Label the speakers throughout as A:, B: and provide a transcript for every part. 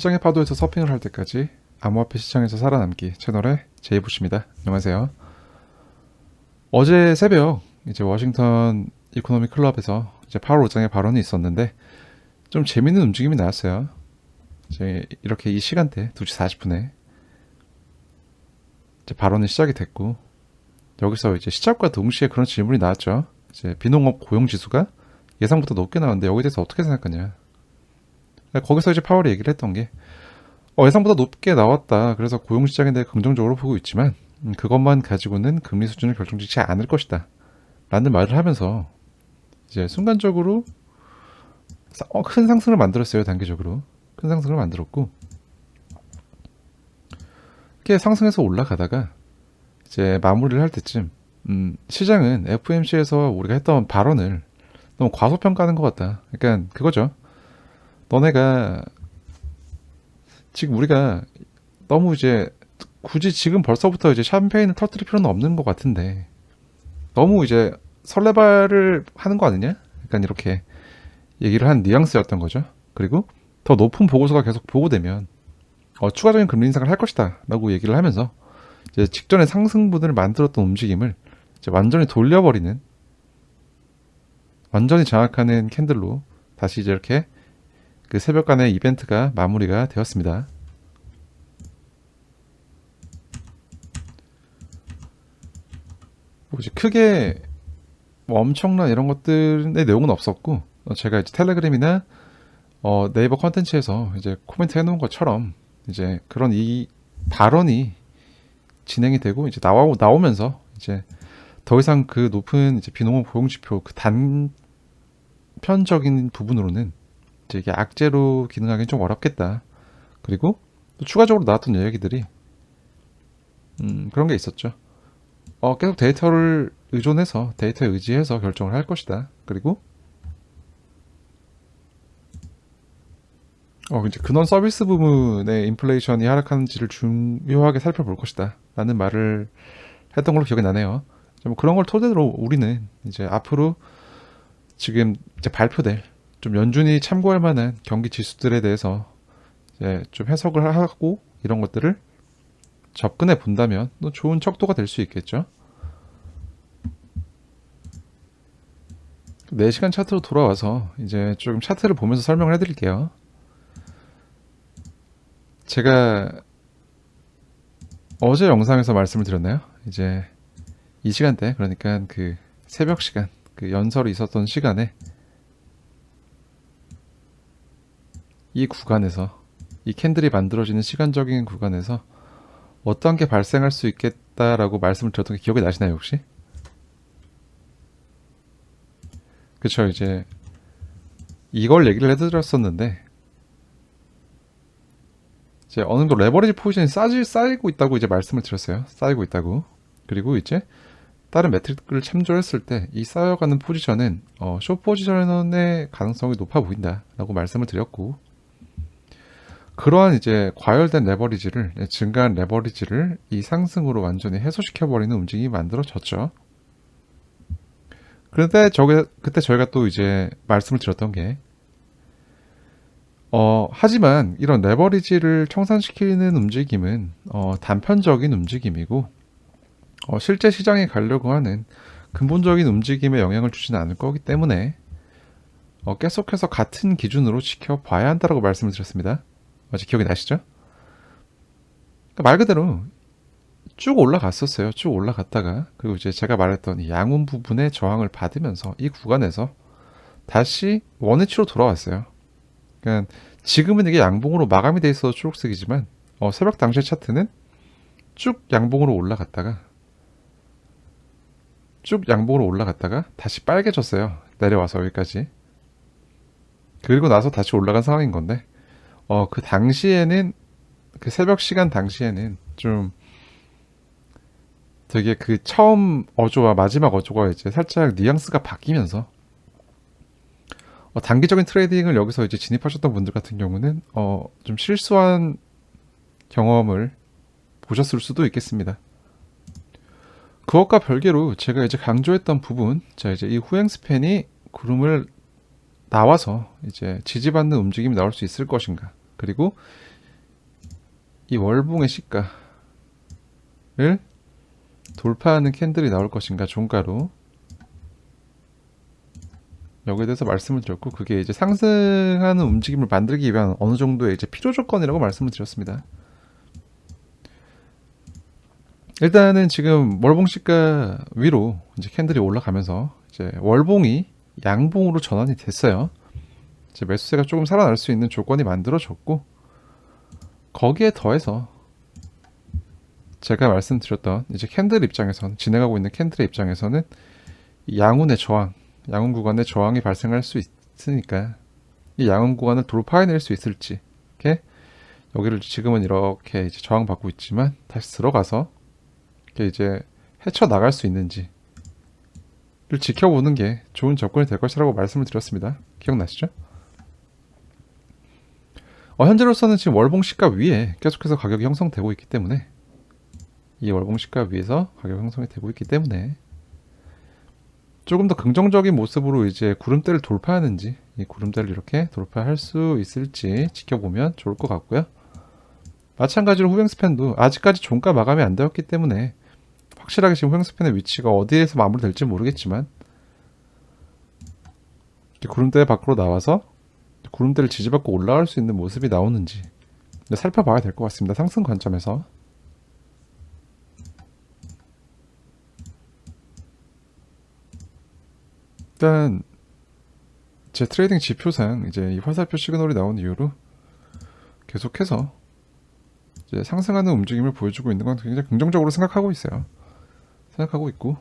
A: 시장의 파도에서 서핑을 할 때까지 암호화폐 시장에서 살아남기 채널의 제이부시입니다. 안녕하세요. 어제 새벽 이제 워싱턴 이코노미 클럽에서 이제 파월 의장의 발언이 있었는데 좀 재밌는 움직임이 나왔어요. 이제 이렇게 이 시간대 2시 40분에 이제 발언이 시작이 됐고 여기서 이제 시작과 동시에 그런 질문이 나왔죠. 이제 비농업 고용 지수가 예상보다 높게 나왔는데 여기에 대해서 어떻게 생각하냐. 거기서 이제 파월이 얘기를 했던 게 예상보다 높게 나왔다. 그래서 고용시장에 대해 긍정적으로 보고 있지만 그것만 가지고는 금리 수준을 결정짓지 않을 것이다. 라는 말을 하면서 이제 순간적으로 큰 상승을 만들었어요. 단기적으로. 큰 상승을 만들었고 이렇게 상승해서 올라가다가 이제 마무리를 할 때쯤 시장은 FOMC에서 우리가 했던 발언을 너무 과소평가하는 것 같다. 그러니까 그거죠. 너네가 지금 우리가 너무 이제 굳이 지금 벌써부터 이제 샴페인을 터뜨릴 필요는 없는 것 같은데 너무 이제 설레발을 하는 거 아니냐? 약간 이렇게 얘기를 한 뉘앙스였던 거죠. 그리고 더 높은 보고서가 계속 보고되면 추가적인 금리 인상을 할 것이다 라고 얘기를 하면서 이제 직전에 상승분을 만들었던 움직임을 이제 완전히 돌려버리는, 완전히 장악하는 캔들로 다시 이제 이렇게 그 새벽간의 이벤트가 마무리가 되었습니다. 이제 크게 엄청난 이런 것들의 내용은 없었고 제가 이제 텔레그램이나 네이버 컨텐츠에서 이제 코멘트 해놓은 것처럼 이제 그런 이 발언이 진행이 되고 이제 나오면서 이제 더 이상 그 높은 이제 비농업 고용지표 그 단편적인 부분으로는 이제 이게 악재로 기능하기는 좀 어렵겠다. 그리고 또 추가적으로 나왔던 이야기들이 그런 게 있었죠. 계속 데이터를 의존해서 데이터에 의지해서 결정을 할 것이다. 그리고 이제 근원 서비스 부문의 인플레이션이 하락하는지를 중요하게 살펴볼 것이다. 라는 말을 했던 걸로 기억이 나네요. 뭐 그런 걸 토대로 우리는 이제 앞으로 지금 이제 발표될 좀 연준이 참고할 만한 경기 지수들에 대해서 이제 좀 해석을 하고 이런 것들을 접근해 본다면 또 좋은 척도가 될 수 있겠죠. 4시간 차트로 돌아와서 이제 조금 차트를 보면서 설명을 해드릴게요. 제가 어제 영상에서 말씀을 드렸나요? 이제 이 시간대, 그러니까 그 새벽 시간, 그 연설이 있었던 시간에 이 구간에서, 이 캔들이 만들어지는 시간적인 구간에서 어떤 게 발생할 수 있겠다라고 말씀을 드렸던 게 기억이 나시나요, 혹시? 그쵸, 이제 이걸 얘기를 해드렸었는데 이제 어느 정도 레버리지 포지션이 쌓이고 있다고 이제 말씀을 드렸어요. 쌓이고 있다고. 그리고 이제 다른 매트릭을 참조했을 때 이 쌓여가는 포지션은 숏 포지션의 가능성이 높아 보인다라고 말씀을 드렸고, 그러한 이제 과열된 레버리지를, 증가한 레버리지를 이 상승으로 완전히 해소시켜버리는 움직임이 만들어졌죠. 그런데 그때 저희가 또 이제 말씀을 드렸던 게 하지만 이런 레버리지를 청산시키는 움직임은 단편적인 움직임이고 실제 시장에 가려고 하는 근본적인 움직임에 영향을 주지는 않을 거기 때문에 계속해서 같은 기준으로 지켜봐야 한다라고 말씀을 드렸습니다. 아직 기억이 나시죠? 그러니까 말 그대로 쭉 올라갔었어요. 쭉 올라갔다가 그리고 이제 제가 말했던 이 양운 부분의 저항을 받으면서 이 구간에서 다시 원위치로 돌아왔어요. 그러니까 지금은 이게 양봉으로 마감이 돼 있어서 초록색이지만 새벽 당시의 차트는 쭉 양봉으로 올라갔다가 다시 빨개졌어요. 내려와서 여기까지. 그리고 나서 다시 올라간 상황인 건데 그 당시에는, 그 새벽 시간 당시에는 좀 되게 그 처음 어조와 마지막 어조가 이제 살짝 뉘앙스가 바뀌면서 단기적인 트레이딩을 여기서 이제 진입하셨던 분들 같은 경우는 좀 실수한 경험을 보셨을 수도 있겠습니다. 그것과 별개로 제가 이제 강조했던 부분, 자 이제 이 후행 스팬이 구름을 나와서 이제 지지받는 움직임이 나올 수 있을 것인가, 그리고 이 월봉의 시가를 돌파하는 캔들이 나올 것인가 종가로, 여기에 대해서 말씀을 드렸고, 그게 이제 상승하는 움직임을 만들기 위한 어느 정도의 이제 필요 조건이라고 말씀을 드렸습니다. 일단은 지금 월봉 시가 위로 이제 캔들이 올라가면서 이제 월봉이 양봉으로 전환이 됐어요. 이제 매수세가 조금 살아날 수 있는 조건이 만들어졌고, 거기에 더해서 제가 말씀드렸던 이제 캔들 입장에서는, 진행하고 있는 캔들의 입장에서는 이 양운의 저항, 양운 구간의 저항이 발생할 수 있으니까 이 양운 구간을 돌파해낼 수 있을지, 이렇게 여기를 지금은 이렇게 이제 저항받고 있지만 다시 들어가서 이렇게 이제 헤쳐 나갈 수 있는지를 지켜보는 게 좋은 접근이 될 것이라고 말씀을 드렸습니다. 기억나시죠? 현재로서는 지금 월봉 시가 위에 계속해서 가격이 형성되고 있기 때문에, 이 월봉 시가 위에서 가격 형성이 되고 있기 때문에 조금 더 긍정적인 모습으로 이제 구름대를 돌파하는지, 이 구름대를 이렇게 돌파할 수 있을지 지켜보면 좋을 것 같고요. 마찬가지로 후행스팬도 아직까지 종가 마감이 안 되었기 때문에 확실하게 지금 후행스팬의 위치가 어디에서 마무리될지 모르겠지만, 구름대 밖으로 나와서 구름대를 지지받고 올라갈 수 있는 모습이 나오는지 살펴봐야 될 것 같습니다. 상승 관점에서. 일단 제 트레이딩 지표상 이제 이 화살표 시그널이 나온 이후로 계속해서 이제 상승하는 움직임을 보여주고 있는 건 굉장히 긍정적으로 생각하고 있어요. 생각하고 있고,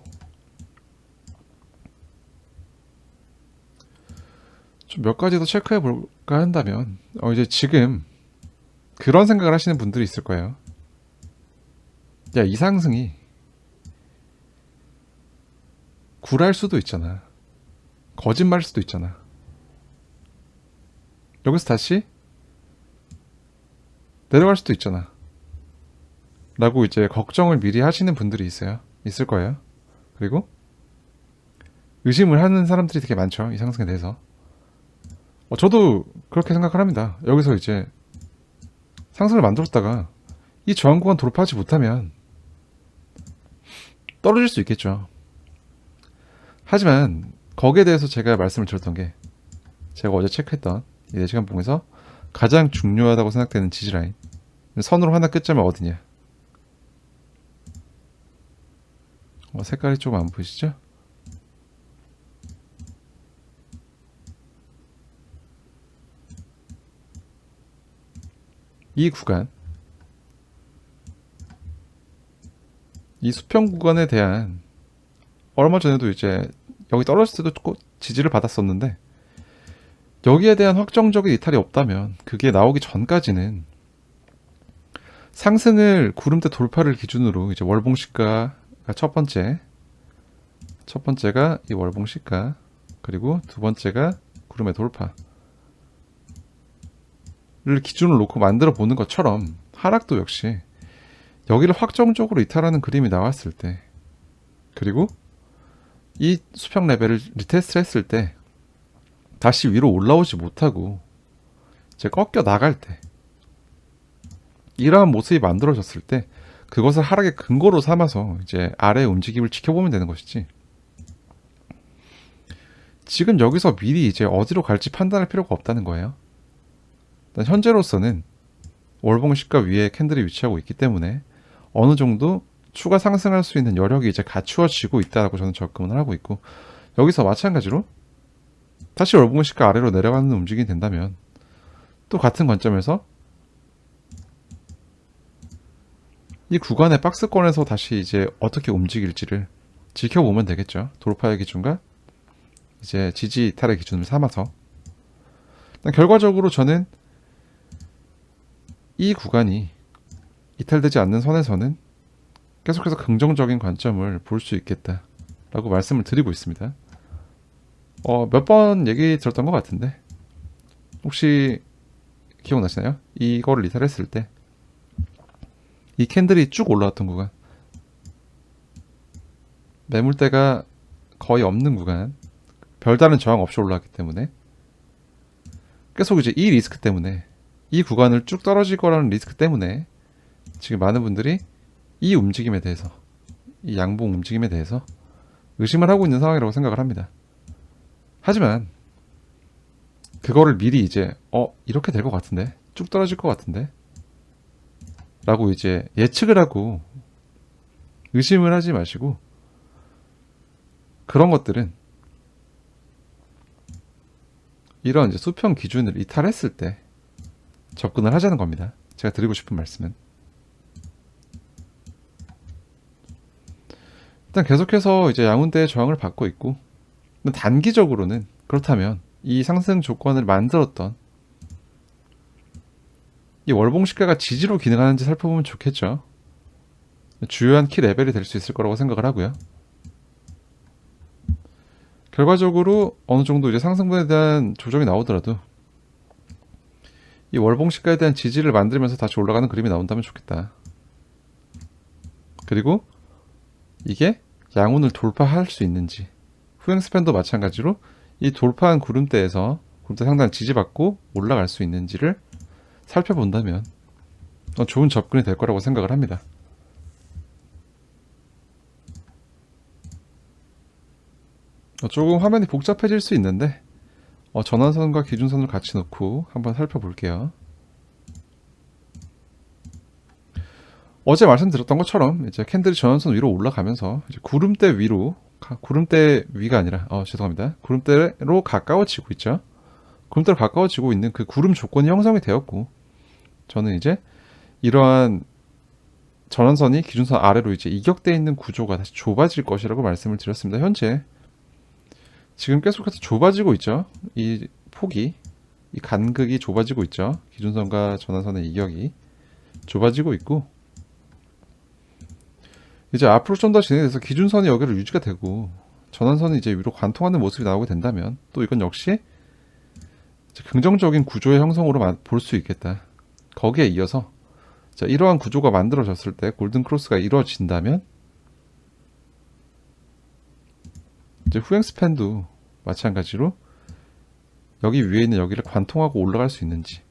A: 좀 몇 가지 더 체크해 볼까 한다면, 이제 지금 그런 생각을 하시는 분들이 있을 거예요. 야, 이 상승이 굴할 수도 있잖아. 거짓말일 수도 있잖아. 여기서 다시 내려갈 수도 있잖아. 라고 이제 걱정을 미리 하시는 분들이 있을 거예요. 그리고 의심을 하는 사람들이 되게 많죠. 이 상승에 대해서. 저도 그렇게 생각을 합니다. 여기서 이제 상승을 만들었다가 이 저항 구간 돌파하지 못하면 떨어질 수 있겠죠. 하지만 거기에 대해서 제가 말씀을 드렸던 게, 제가 어제 체크했던 이 4시간 봉에서 가장 중요하다고 생각되는 지지라인, 선으로 하나 끄자면 어디냐. 색깔이 조금 안 보이시죠? 이 구간, 이 수평 구간에 대한, 얼마 전에도 이제 여기 떨어졌을 때도 지지를 받았었는데, 여기에 대한 확정적인 이탈이 없다면 그게 나오기 전까지는 상승을 구름대 돌파를 기준으로 이제 월봉 시가가 첫 번째가 이 월봉 시가, 그리고 두 번째가 구름의 돌파를 기준으로 놓고 만들어 보는 것처럼, 하락도 역시 여기를 확정적으로 이탈하는 그림이 나왔을 때, 그리고 이 수평 레벨을 리테스트를 했을 때 다시 위로 올라오지 못하고 이제 꺾여 나갈 때, 이러한 모습이 만들어졌을 때 그것을 하락의 근거로 삼아서 이제 아래의 움직임을 지켜보면 되는 것이지, 지금 여기서 미리 이제 어디로 갈지 판단할 필요가 없다는 거예요. 일단 현재로서는 월봉 시가 위에 캔들이 위치하고 있기 때문에 어느 정도 추가 상승할 수 있는 여력이 이제 갖추어지고 있다고 저는 접근을 하고 있고, 여기서 마찬가지로 다시 월봉 시가 아래로 내려가는 움직임이 된다면 또 같은 관점에서 이 구간의 박스권에서 다시 이제 어떻게 움직일지를 지켜보면 되겠죠. 돌파의 기준과 이제 지지 이탈의 기준을 삼아서. 결과적으로 저는 이 구간이 이탈되지 않는 선에서는 계속해서 긍정적인 관점을 볼 수 있겠다라고 말씀을 드리고 있습니다. 몇 번 얘기 들었던 것 같은데, 혹시 기억나시나요? 이거를 이탈했을 때 이 캔들이 쭉 올라왔던 구간, 매물대가 거의 없는 구간, 별다른 저항 없이 올라왔기 때문에 계속 이제 이 리스크 때문에, 이 구간을 쭉 떨어질 거라는 리스크 때문에 지금 많은 분들이 이 움직임에 대해서, 이 양봉 움직임에 대해서 의심을 하고 있는 상황이라고 생각을 합니다. 하지만 그거를 미리 이제 이렇게 될 것 같은데, 쭉 떨어질 것 같은데 라고 이제 예측을 하고 의심을 하지 마시고, 그런 것들은 이런 이제 수평 기준을 이탈했을 때 접근을 하자는 겁니다. 제가 드리고 싶은 말씀은, 일단 계속해서 이제 양운대의 저항을 받고 있고, 단기적으로는 그렇다면 이 상승 조건을 만들었던 이 월봉 시가가 지지로 기능하는지 살펴보면 좋겠죠. 주요한 키 레벨이 될 수 있을 거라고 생각을 하고요. 결과적으로 어느 정도 이제 상승분에 대한 조정이 나오더라도 이 월봉 시가에 대한 지지를 만들면서 다시 올라가는 그림이 나온다면 좋겠다. 그리고 이게 양운을 돌파할 수 있는지, 후행스팬도 마찬가지로 이 돌파한 구름대에서 구름대 상단 지지받고 올라갈 수 있는지를 살펴본다면 좋은 접근이 될 거라고 생각을 합니다. 조금 화면이 복잡해질 수 있는데 전환선과 기준선을 같이 놓고 한번 살펴볼게요. 어제 말씀드렸던 것처럼 이제 캔들이 전환선 위로 올라가면서 이제 구름대 위로, 구름대 위가 아니라 죄송합니다. 구름대로 가까워지고 있죠. 구름대로 가까워지고 있는 그 구름 조건이 형성이 되었고, 저는 이제 이러한 전환선이 기준선 아래로 이제 이격되어 있는 구조가 다시 좁아질 것이라고 말씀을 드렸습니다. 현재 지금 계속해서 좁아지고 있죠. 이 폭이, 이 간극이 좁아지고 있죠. 기준선과 전환선의 이격이 좁아지고 있고, 이제 앞으로 좀 더 진행돼서 기준선이 여기로 유지가 되고 전환선이 이제 위로 관통하는 모습이 나오게 된다면 또 이건 역시 긍정적인 구조의 형성으로 볼 수 있겠다. 거기에 이어서 이러한 구조가 만들어졌을 때 골든 크로스가 이루어진다면 이제 후행 스팬도 마찬가지로 여기 위에 있는 여기를 관통하고 올라갈 수 있는지,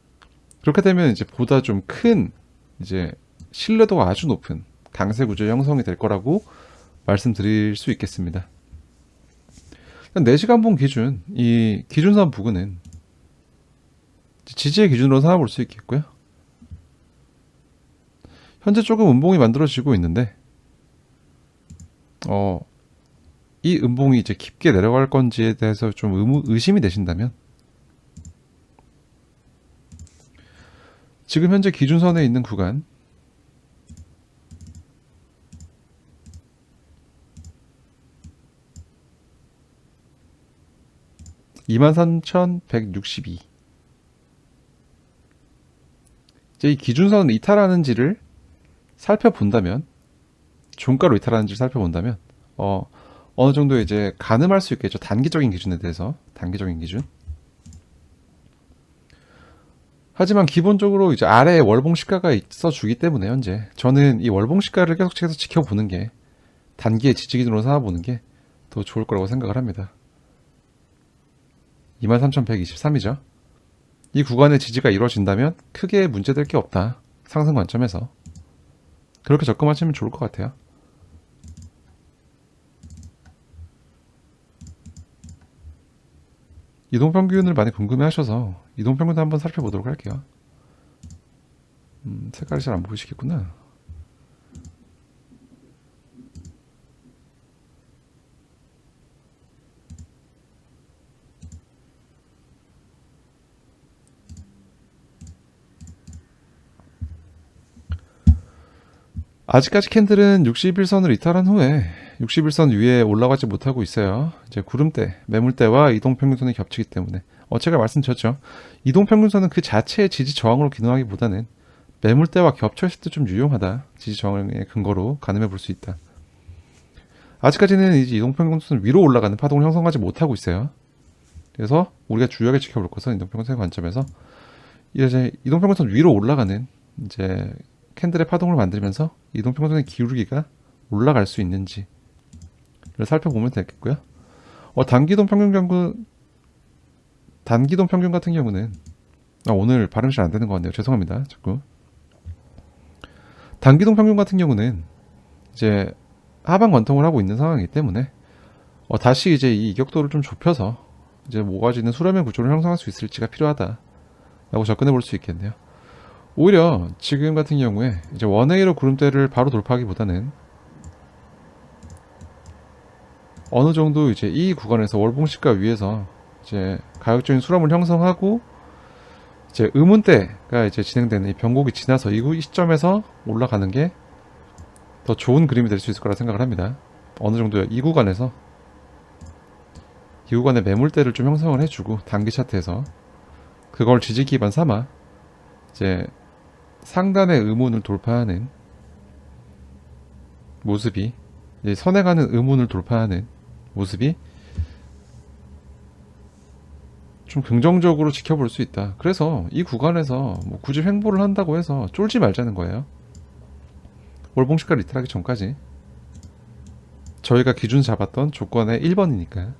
A: 그렇게 되면 이제 보다 좀 큰 이제 신뢰도가 아주 높은 강세 구조 형성이 될 거라고 말씀드릴 수 있겠습니다. 4시간봉 기준, 이 기준선 부근은 지지의 기준으로 삼아볼 수 있겠고요. 현재 조금 음봉이 만들어지고 있는데 이 음봉이 이제 깊게 내려갈 건지에 대해서 좀 의심이 되신다면 지금 현재 기준선에 있는 구간 23,162, 이제 이 기준선을 이탈하는지를 살펴본다면, 종가로 이탈하는지를 살펴본다면 어느 정도 이제 가늠할 수 있겠죠. 단기적인 기준에 대해서, 단기적인 기준. 하지만 기본적으로 이제 아래에 월봉 시가가 있어 주기 때문에 현재 저는 이 월봉 시가를 계속해서 지켜보는 게, 단기의 지지 기준으로 삼아보는 게 더 좋을 거라고 생각을 합니다. 23,123이죠. 이 구간의 지지가 이루어진다면 크게 문제될 게 없다. 상승 관점에서. 그렇게 접근하시면 좋을 것 같아요. 이동평균을 많이 궁금해 하셔서 이동평균도 한번 살펴보도록 할게요. 색깔이 잘 안 보이시겠구나. 아직까지 캔들은 61선을 이탈한 후에 61선 위에 올라가지 못하고 있어요. 이제 구름대, 매물대와 이동평균선이 겹치기 때문에 제가 말씀드렸죠. 이동평균선은 그 자체의 지지 저항으로 기능하기보다는 매물대와 겹쳐있을 때 좀 유용하다. 지지 저항의 근거로 가늠해 볼 수 있다. 아직까지는 이제 이동평균선 위로 올라가는 파동을 형성하지 못하고 있어요. 그래서 우리가 주요하게 지켜볼 것은 이동평균선의 관점에서 이제 이동평균선 위로 올라가는 이제 캔들의 파동을 만들면서 이동평균선의 기울기가 올라갈 수 있는지를 살펴보면 되겠고요. 단기동 평균 같은 경우는 오늘 발음이 잘 안 되는 것 같네요. 죄송합니다. 자꾸 단기동 평균 같은 경우는 이제 하방 관통을 하고 있는 상황이기 때문에 다시 이제 이 이격도를 좀 좁혀서 이제 모아지는 수렴의 구조를 형성할 수 있을지가 필요하다라고 접근해 볼 수 있겠네요. 오히려 지금 같은 경우에 이제 원웨이로 구름대를 바로 돌파하기보다는 어느 정도 이제 이 구간에서 월봉시가 위에서 이제 가격적인 수렴을 형성하고 이제 의문대가 이제 진행되는 이 변곡이 지나서 이 시점에서 올라가는 게 더 좋은 그림이 될 수 있을 거라 생각을 합니다. 어느 정도 이 구간에 매물대를 좀 형성을 해주고 단기 차트에서 그걸 지지 기반 삼아 이제 상단의 의문을 돌파하는 모습이 이제 선에 가는 의문을 돌파하는 모습이 좀 긍정적으로 지켜볼 수 있다. 그래서 이 구간에서 뭐 굳이 횡보를 한다고 해서 쫄지 말자는 거예요. 월봉시가 리틀하기 전까지 저희가 기준 잡았던 조건의 1번이니까.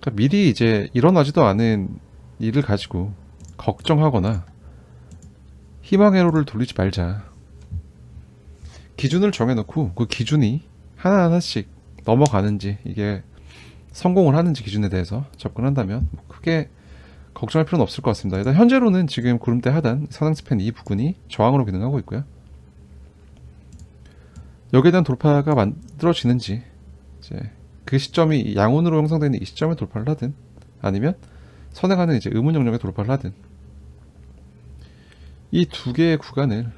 A: 그러니까 미리 이제 일어나지도 않은 일을 가지고 걱정하거나 희망회로를 돌리지 말자. 기준을 정해놓고 그 기준이 하나하나씩 넘어가는지 이게 성공을 하는지 기준에 대해서 접근한다면 뭐 크게 걱정할 필요는 없을 것 같습니다. 일단 현재로는 지금 구름대 하단 상승 스팬 이 부분이 저항으로 기능하고 있고요. 여기에 대한 돌파가 만들어지는지 이제 그 시점이 양운으로 형성되는 이 시점에 돌파를 하든 아니면 선에 가는 이제 의문 영역에 돌파를 하든 이 두 개의 구간을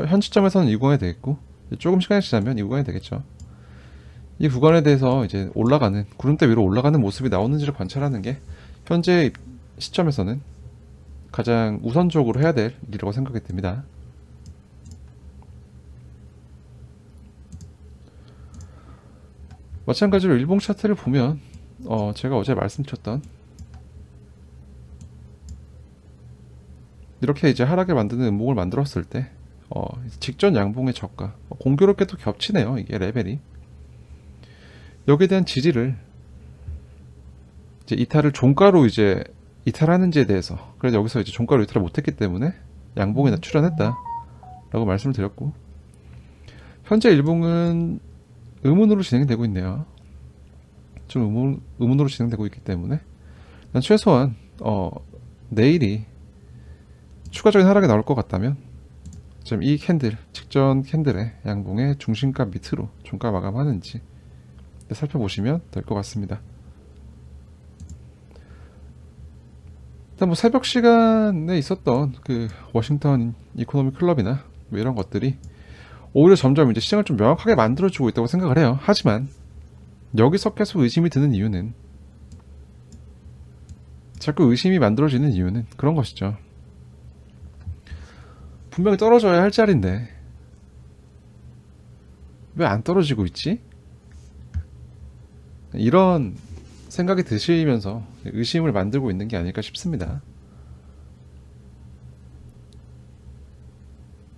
A: 현 시점에서는 이 구간이 되겠고 조금 시간이 지나면 이 구간이 되겠죠. 이 구간에 대해서 이제 올라가는 구름대 위로 올라가는 모습이 나오는지를 관찰하는 게 현재 시점에서는 가장 우선적으로 해야 될 일이라고 생각이 듭니다. 마찬가지로 일봉 차트를 보면 제가 어제 말씀드렸던 이렇게 이제 하락을 만드는 음봉을 만들었을 때 직전 양봉의 저가 공교롭게 또 겹치네요. 이게 레벨이 여기에 대한 지지를 이제 이탈을 종가로 이제 이탈하는지에 대해서 그래서 여기서 이제 종가로 이탈을 못했기 때문에 양봉에 출현했다라고 말씀을 드렸고 현재 일봉은 의문으로 진행되고 있네요. 좀 의문으로 진행되고 있기 때문에 난 최소한 내일이 추가적인 하락이 나올 것 같다면 지금 이 캔들 직전 캔들의 양봉의 중심가 밑으로 종가 마감하는지 살펴보시면 될 것 같습니다. 일단 뭐 새벽 시간에 있었던 그 워싱턴 이코노미 클럽이나 뭐 이런 것들이 오히려 점점 이제 시장을 좀 명확하게 만들어주고 있다고 생각을 해요. 하지만 여기서 계속 의심이 드는 이유는 자꾸 의심이 만들어지는 이유는 그런 것이죠. 분명히 떨어져야 할 자리인데 왜 안 떨어지고 있지? 이런 생각이 드시면서 의심을 만들고 있는 게 아닐까 싶습니다.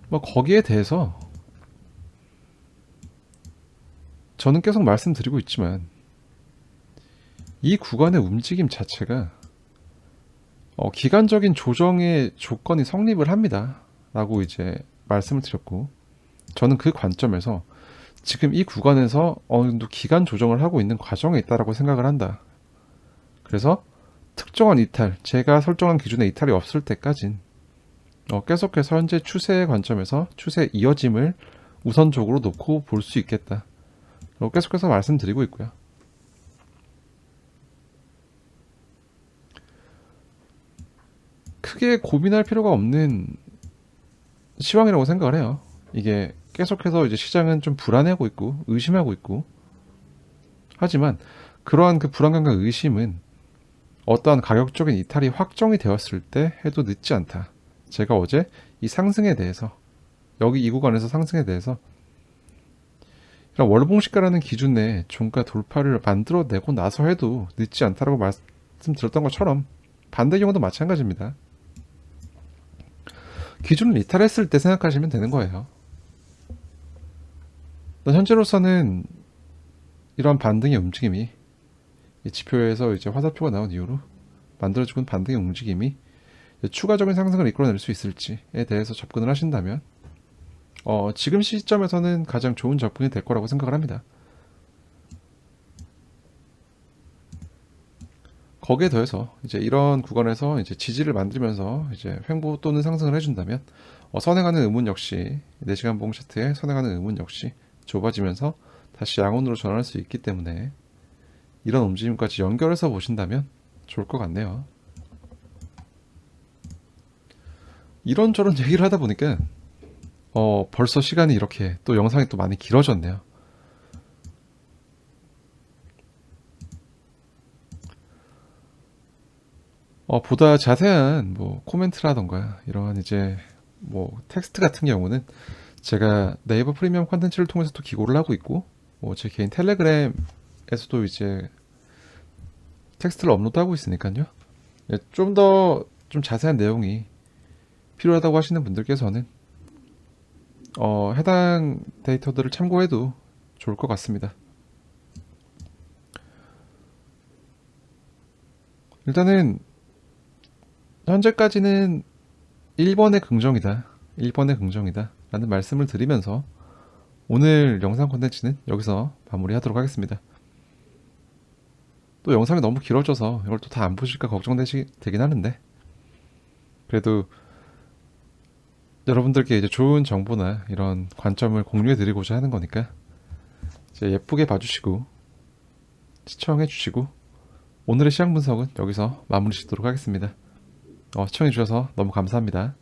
A: 뭐 거기에 대해서 저는 계속 말씀드리고 있지만 이 구간의 움직임 자체가 기간적인 조정의 조건이 성립을 합니다 라고 이제 말씀을 드렸고 저는 그 관점에서 지금 이 구간에서 어느 정도 기간 조정을 하고 있는 과정에 있다라고 생각을 한다. 그래서 특정한 이탈, 제가 설정한 기준에 이탈이 없을 때까진 계속해서 현재 추세의 관점에서 추세 이어짐을 우선적으로 놓고 볼 수 있겠다. 계속해서 말씀드리고 있고요. 크게 고민할 필요가 없는 시황이라고 생각을 해요. 이게 계속해서 이제 시장은 좀 불안해하고 있고 의심하고 있고 하지만 그러한 그 불안감과 의심은 어떠한 가격적인 이탈이 확정이 되었을 때 해도 늦지 않다. 제가 어제 이 상승에 대해서 여기 이 구간에서 상승에 대해서 월봉시가라는 기준 내에 종가 돌파를 만들어내고 나서 해도 늦지 않다라고 말씀드렸던 것처럼 반대 경우도 마찬가지입니다. 기준을 이탈했을 때 생각하시면 되는 거예요. 현재로서는 이런 반등의 움직임이 이 지표에서 이제 화살표가 나온 이후로 만들어주는 반등의 움직임이 추가적인 상승을 이끌어낼 수 있을지에 대해서 접근을 하신다면 지금 시점에서는 가장 좋은 접근이 될 거라고 생각을 합니다. 거기에 더해서 이제 이런 구간에서 이제 지지를 만들면서 이제 횡보 또는 상승을 해준다면 선행하는 음운 역시 4시간 봉 차트에 선행하는 음운 역시 좁아지면서 다시 양온으로 전환할 수 있기 때문에 이런 움직임까지 연결해서 보신다면 좋을 것 같네요. 이런저런 얘기를 하다 보니까 벌써 시간이 이렇게 또 영상이 또 많이 길어졌네요. 보다 자세한 뭐 코멘트라던가 이런 이제 뭐 텍스트 같은 경우는 제가 네이버 프리미엄 컨텐츠를 통해서 또 기고를 하고 있고 제 개인 텔레그램에서도 이제 텍스트를 업로드하고 있으니까요. 좀 더 좀 자세한 내용이 필요하다고 하시는 분들께서는 해당 데이터들을 참고해도 좋을 것 같습니다. 일단은 현재까지는 1번의 긍정이다. 1번의 긍정이다. 라는 말씀을 드리면서 오늘 영상 콘텐츠는 여기서 마무리하도록 하겠습니다. 또 영상이 너무 길어져서 이걸 또 다 안 보실까 되긴 하는데 그래도 여러분들께 이제 좋은 정보나 이런 관점을 공유해 드리고자 하는 거니까 이제 예쁘게 봐주시고 시청해 주시고 오늘의 시장 분석은 여기서 마무리 짓도록 하겠습니다. 시청해 주셔서 너무 감사합니다.